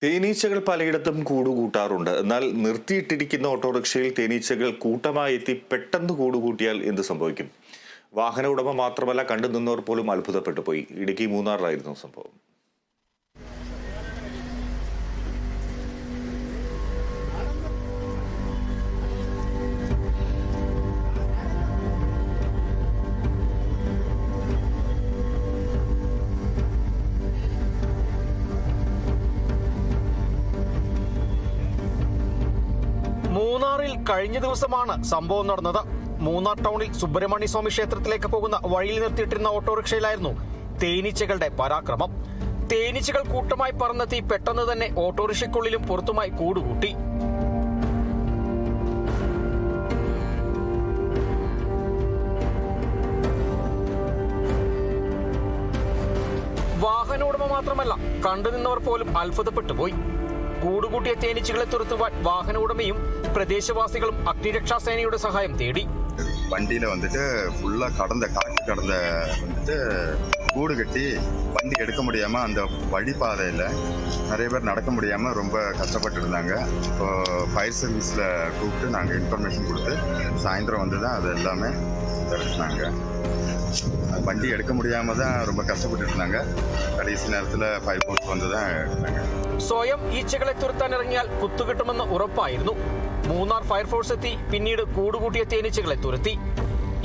തേനീച്ചകൾ പലയിടത്തും കൂടുകൂട്ടാറുണ്ട്. എന്നാൽ നിർത്തിയിട്ടിരിക്കുന്ന ഓട്ടോറിക്ഷയിൽ തേനീച്ചകൾ കൂട്ടമായി എത്തി പെട്ടെന്ന് കൂടുകൂട്ടിയാൽ എന്ത് സംഭവിക്കും? വാഹന ഉടമ മാത്രമല്ല, കണ്ടുനിന്നവർ പോലും അത്ഭുതപ്പെട്ടു പോയി. ഇടുക്കി മൂന്നാറിലായിരുന്നു സംഭവം. മൂന്നാറിൽ കഴിഞ്ഞ ദിവസമാണ് സംഭവം നടന്നത്. മൂന്നാർ ടൗണിൽ സുബ്രഹ്മണ്യ സ്വാമി ക്ഷേത്രത്തിലേക്ക് പോകുന്ന വഴിയിൽ നിർത്തിയിട്ടിരുന്ന ഓട്ടോറിക്ഷയിലായിരുന്നു തേനീച്ചകളുടെ പരാക്രമം. തേനീച്ചകൾ കൂട്ടമായി പറന്നെത്തി പെട്ടെന്ന് തന്നെ ഓട്ടോറിക്ഷയ്ക്കുള്ളിലും പുറത്തുമായി കൂടുകൂട്ടി. വാഹനോടമ മാത്രമല്ല, കണ്ടുനിന്നവർ പോലും അത്ഭുതപ്പെട്ടു പോയി. കൂടുകൂട്ടിയ തേനീച്ചകളെ തുരത്തുവാൻ വാഹന ഉടമയും പ്രദേശവാസികളും അഗ്നിരക്ഷാസേനയുടെ സഹായം തേടി. வண்டியில் வந்துட்டு ஃபுல்லாக காற்று கடந்த வந்துட்டு கூடு கட்டி வண்டி எடுக்க முடியாமல் அந்த வழிபாதையில் நிறைய பேர் நடக்க முடியாமல் ரொம்ப கஷ்டப்பட்டு இருந்தாங்க. இப்போ ஃபயர் சர்வீஸில் கூப்பிட்டு நாங்கள் இன்ஃபர்மேஷன் கொடுத்து சாயந்தரம் வந்து தான் அது எல்லாமே திறத்துனாங்க. வண்டி எடுக்க முடியாமல் தான் ரொம்ப கஷ்டப்பட்டு இருந்தாங்க. കടീസി നേരത്തിൽ ഫയർ ഫോഴ്സ് വന്ന് தான் എടുത്താங்க. സ്വയം ഈച്ചകളെ തുരത്താനിറങ്ങിയാൽ കുത്തുകിട്ടുമെന്ന് ഉറപ്പായിരുന്നു. മൂന്നാർ ഫയർഫോഴ്സ് എത്തി പിന്നീട് കൂടുകൂട്ടിയ തേനീച്ചകളെ തുരത്തി.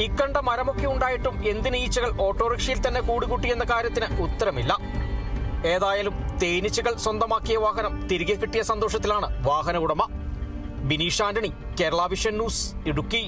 ഇക്കണ്ട മരമൊക്കെ ഉണ്ടായിട്ടും എന്തിന് ഈച്ചകൾ ഓട്ടോറിക്ഷയിൽ തന്നെ കൂടുകൂട്ടിയെന്ന കാര്യത്തിന് ഉത്തരമില്ല. ഏതായാലും തേനീച്ചകൾ സ്വന്തമാക്കിയ വാഹനം തിരികെ കിട്ടിയ സന്തോഷത്തിലാണ് വാഹന ഉടമ. Bineesh Antony, Kerala vision news, Idukki.